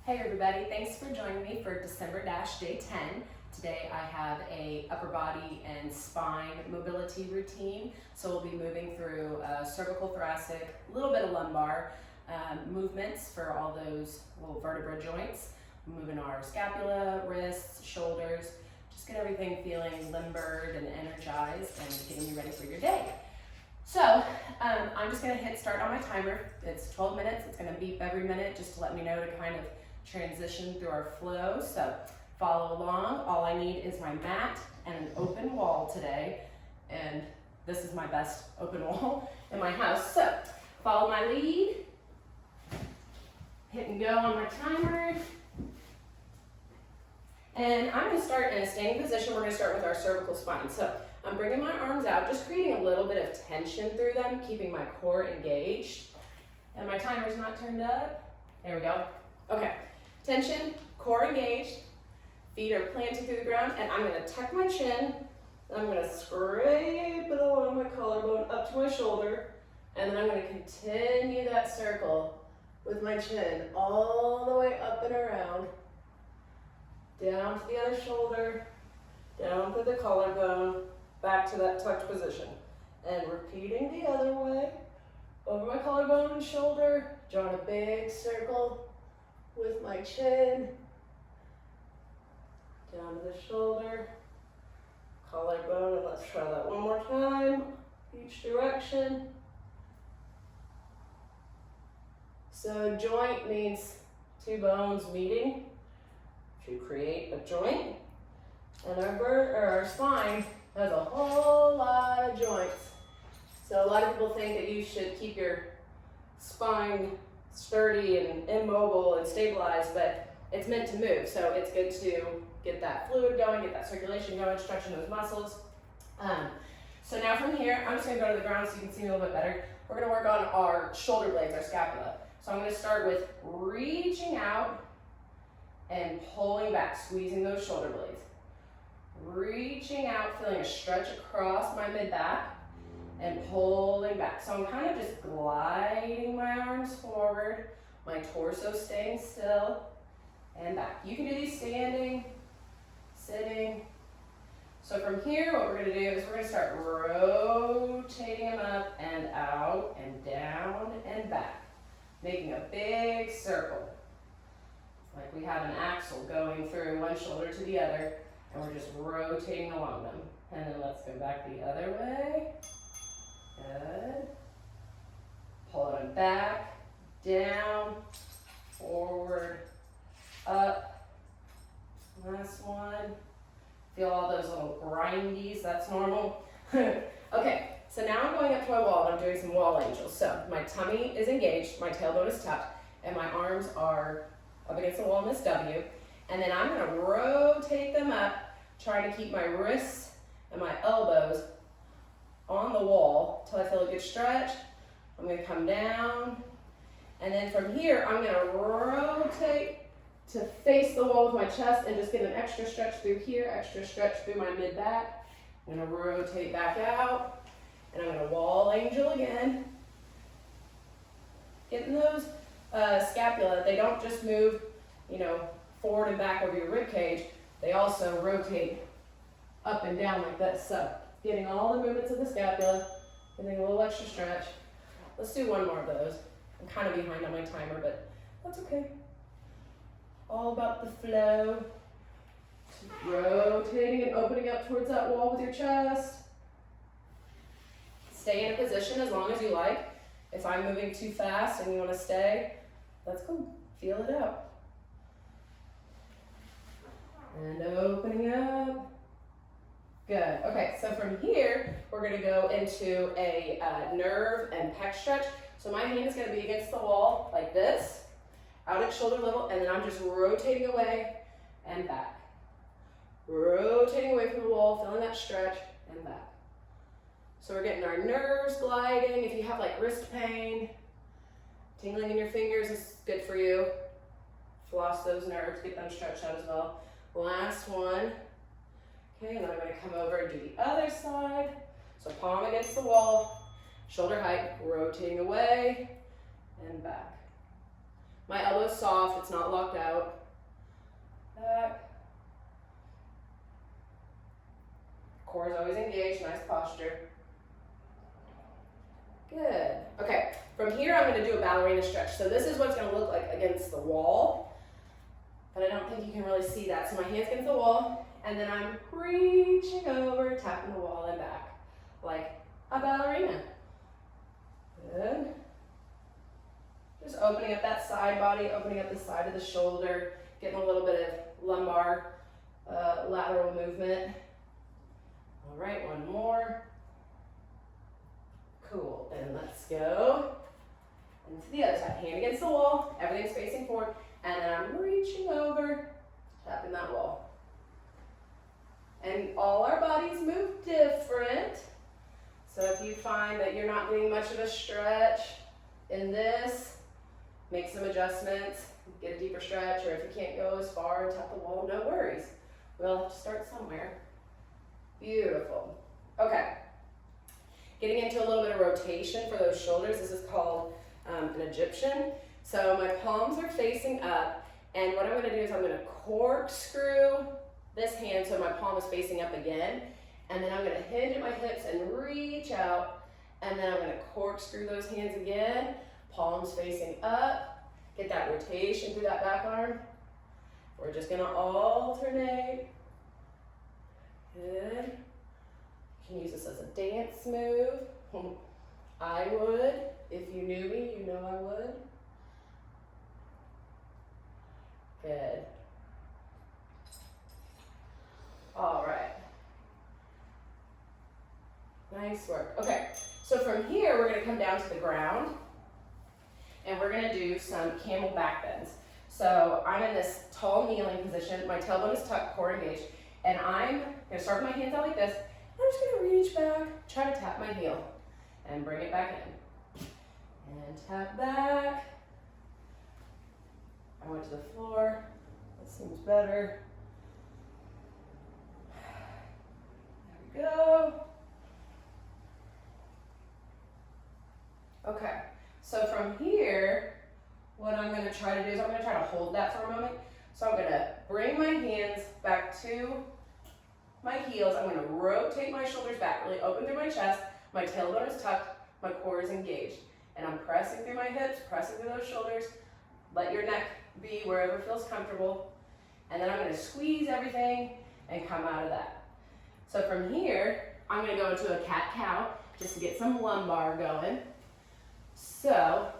Hey everybody, thanks for joining me for December Day 10. Today I have a upper body and spine mobility routine. So we'll be moving through cervical, thoracic, a little bit of lumbar movements for all those little vertebra joints. Moving our scapula, wrists, shoulders, just get everything feeling limbered and energized and getting you ready for your day. So I'm just gonna hit start on my timer. It's 12 minutes, it's gonna beep every minute just to let me know to kind of transition through our flow. So follow along. All I need is my mat and an open wall today. And this is my best open wall in my house. So follow my lead. Hit and go on my timer. And I'm gonna start in a standing position. We're gonna start with our cervical spine. So I'm bringing my arms out, just creating a little bit of tension through them, keeping my core engaged. And my timer's not turned up. There we go. Okay. Tension, core engaged, feet are planted through the ground, and I'm gonna tuck my chin, and I'm gonna scrape it along my collarbone up to my shoulder, and then I'm gonna continue that circle with my chin all the way up and around, down to the other shoulder, down to the collarbone, back to that tucked position. And repeating the other way, over my collarbone and shoulder, drawing a big circle with my chin, down to the shoulder, collarbone, and let's try that one more time, each direction. So joint means two bones meeting to create a joint, and our spine has a whole lot of joints. So a lot of people think that you should keep your spine sturdy and immobile and stabilized, but it's meant to move. So it's good to get that fluid going, get that circulation going, stretching those muscles. So now from here, I'm just gonna go to the ground so you can see me a little bit better. We're gonna work on our shoulder blades, our scapula. So I'm gonna start with reaching out and pulling back, squeezing those shoulder blades. Reaching out, feeling a stretch across my mid-back, and pulling back. So I'm kind of just gliding my arms forward, my torso staying still, and back. You can do these standing, sitting. So from here, what we're gonna do is we're gonna start rotating them up and out and down and back, making a big circle. Like we have an axle going through one shoulder to the other, and we're just rotating along them. And then let's go back the other way. Good. Pull it back, down, forward, up. Last one. Feel all those little grindies, that's normal. Okay, so now I'm going up to my wall and I'm doing some wall angels. So my tummy is engaged, my tailbone is tucked, and my arms are up against the wall in this W. And then I'm gonna rotate them up, trying to keep my wrists and my elbows on the wall till I feel a good stretch. I'm gonna come down, and then from here, I'm gonna rotate to face the wall with my chest and just get an extra stretch through here, extra stretch through my mid-back. I'm gonna rotate back out, and I'm gonna wall angel again. Getting those scapula, they don't just move, forward and back over your rib cage, they also rotate up and down like this. So getting all the movements of the scapula, getting a little extra stretch. Let's do one more of those. I'm kind of behind on my timer, but that's okay. All about the flow. Rotating and opening up towards that wall with your chest. Stay in a position as long as you like. If I'm moving too fast and you want to stay, that's cool. Feel it out. And opening up. Good. Okay, so from here, we're going to go into a nerve and pec stretch. So my hand is going to be against the wall like this, out at shoulder level, and then I'm just rotating away and back. Rotating away from the wall, feeling that stretch, and back. So we're getting our nerves gliding. If you have like wrist pain, tingling in your fingers is good for you. Floss those nerves, get them stretched out as well. Last one. Okay, and then I'm going to come over and do the other side. So palm against the wall, shoulder height, rotating away and back. My elbow's soft, it's not locked out. Back. Core is always engaged, nice posture. Good. Okay, from here I'm going to do a ballerina stretch. So this is what it's going to look like against the wall, but I don't think you can really see that. So my hands against the wall, and then I'm reaching over, tapping the wall and back, like a ballerina. Good. Just opening up that side body, opening up the side of the shoulder, getting a little bit of lumbar lateral movement. All right, one more. Cool, and let's go into the other side. Hand against the wall, everything's facing forward, and then I'm reaching over, tapping that wall. And all our bodies move different. So if you find that you're not getting much of a stretch in this, make some adjustments, get a deeper stretch, or if you can't go as far and tap the wall, no worries. We'll have to start somewhere. Beautiful. Okay. Getting into a little bit of rotation for those shoulders. This is called an Egyptian. So my palms are facing up, and what I'm going to do is I'm going to corkscrew this hand so my palm is facing up again, and then I'm going to hinge at my hips and reach out, and then I'm going to corkscrew those hands again, palms facing up. Get that rotation through that back arm. We're just going to alternate. Good. You can use this as a dance move. I would. If you knew me, you know I would. Good. All right. Nice work. Okay, so from here, we're going to come down to the ground, and we're going to do some camel back bends. So I'm in this tall kneeling position. My tailbone is tucked, core engaged, and I'm going to start with my hands out like this. I'm just going to reach back, try to tap my heel, and bring it back in. And tap back. I went to the floor. That seems better. There we go. Okay, so from here, what I'm going to try to do is I'm going to try to hold that for a moment. So I'm going to bring my hands back to my heels. I'm going to rotate my shoulders back, really open through my chest. My tailbone is tucked, my core is engaged. And I'm pressing through my hips, pressing through those shoulders. Let your neck be wherever feels comfortable. And then I'm going to squeeze everything and come out of that. So from here, I'm going to go into a cat-cow just to get some lumbar going. So,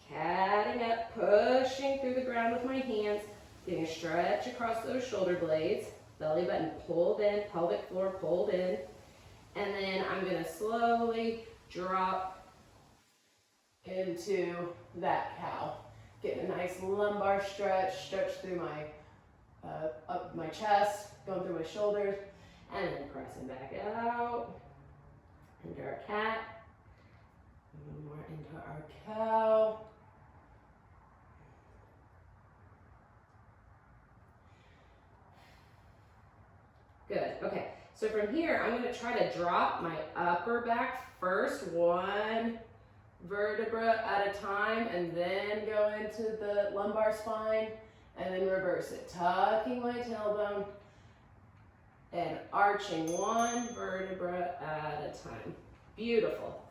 catting up, pushing through the ground with my hands, getting a stretch across those shoulder blades, belly button pulled in, pelvic floor pulled in, and then I'm going to slowly drop into that cow. Getting a nice lumbar stretch, stretch through my, up my chest, going through my shoulders, and then pressing back out. Into our cat, and more into our cow. Good, okay. So from here, I'm gonna try to drop my upper back first, one vertebra at a time, and then go into the lumbar spine, and then reverse it. Tucking my tailbone, and arching one vertebra at a time. Beautiful.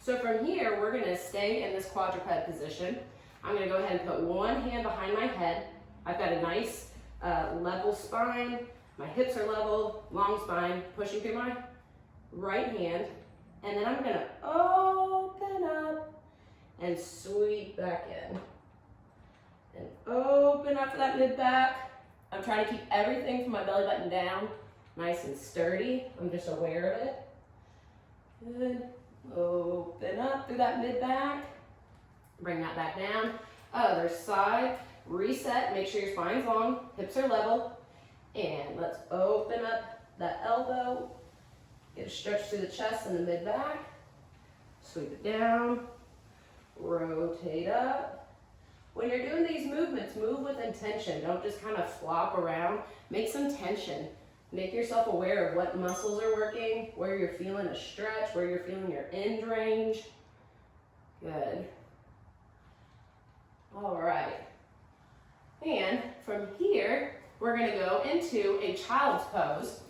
So from here, we're gonna stay in this quadruped position. I'm gonna go ahead and put one hand behind my head. I've got a nice level spine. My hips are level, long spine, pushing through my right hand. And then I'm gonna open up and sweep back in. And open up for that mid back. I'm trying to keep everything from my belly button down. Nice and sturdy. I'm just aware of it. Good. Open up through that mid back. Bring that back down. Other side. Reset. Make sure your spine's long. Hips are level. And let's open up that elbow. Get a stretch through the chest and the mid back. Sweep it down. Rotate up. When you're doing these movements, move with intention. Don't just kind of flop around. Make some tension. Make yourself aware of what muscles are working, where you're feeling a stretch, where you're feeling your end range. Good. All right. And from here, we're going to go into a child's pose.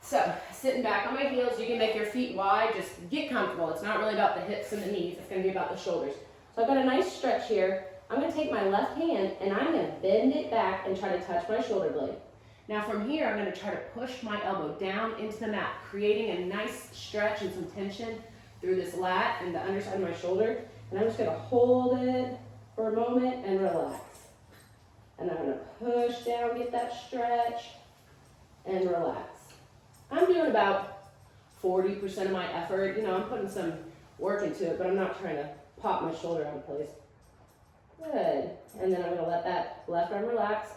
So, sitting back on my heels, you can make your feet wide, just get comfortable. It's not really about the hips and the knees, it's going to be about the shoulders. So I've got a nice stretch here. I'm going to take my left hand and I'm going to bend it back and try to touch my shoulder blade. Now from here, I'm going to try to push my elbow down into the mat, creating a nice stretch and some tension through this lat and the underside of my shoulder. And I'm just going to hold it for a moment and relax. And I'm going to push down, get that stretch, and relax. I'm doing about 40% of my effort. You know, I'm putting some work into it, but I'm not trying to pop my shoulder out of place. Good. And then I'm going to let that left arm relax.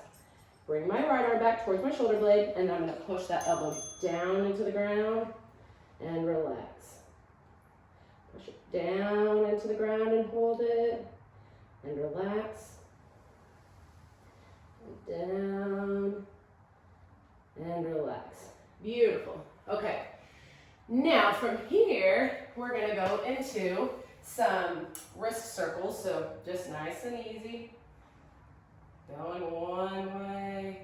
Bring my right arm back towards my shoulder blade, and I'm going to push that elbow down into the ground and relax. Push it down into the ground and hold it, and relax. And down and relax. Beautiful. Okay. Now from here, we're going to go into some wrist circles. So just nice and easy. Going one way,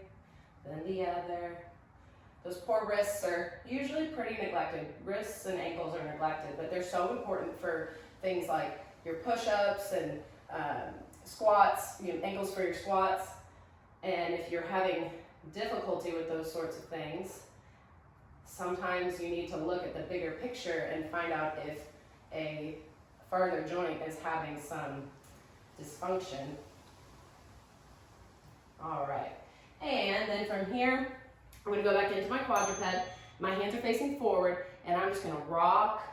then the other. Those poor wrists are usually pretty neglected. Wrists and ankles are neglected, but they're so important for things like your push-ups and squats, ankles for your squats. And if you're having difficulty with those sorts of things, sometimes you need to look at the bigger picture and find out if a further joint is having some dysfunction. All right, and then from here, I'm going to go back into my quadruped. My hands are facing forward, and I'm just going to rock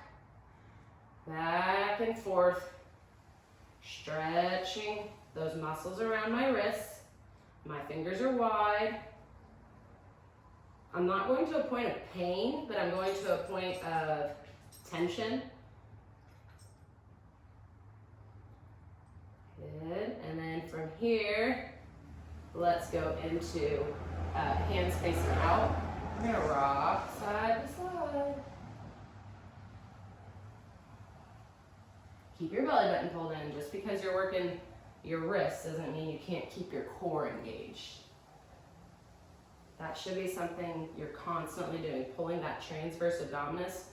back and forth, stretching those muscles around my wrists. My fingers are wide. I'm not going to a point of pain, but I'm going to a point of tension. Good, and then from here, let's go into hands facing out. We're gonna rock side to side. Keep your belly button pulled in. Just because you're working your wrists doesn't mean you can't keep your core engaged. That should be something you're constantly doing, pulling that transverse abdominis,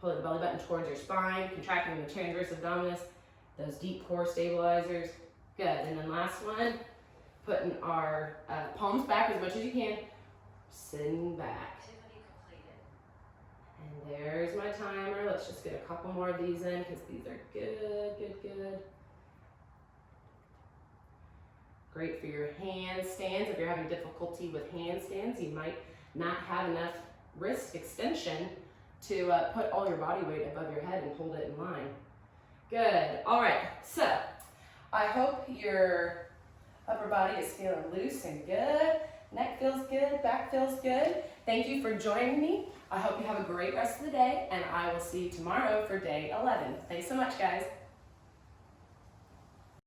pulling the belly button towards your spine, contracting the transverse abdominis, those deep core stabilizers. Good, and then last one, putting our palms back as much as you can, sitting back. And there's my timer. Let's just get a couple more of these in because these are good, good, good. Great for your handstands. If you're having difficulty with handstands, you might not have enough wrist extension to put all your body weight above your head and hold it in line. Good. All right. So I hope your upper body is feeling loose and good. Neck feels good. Back feels good. Thank you for joining me. I hope you have a great rest of the day, and I will see you tomorrow for day 11. Thanks so much, guys.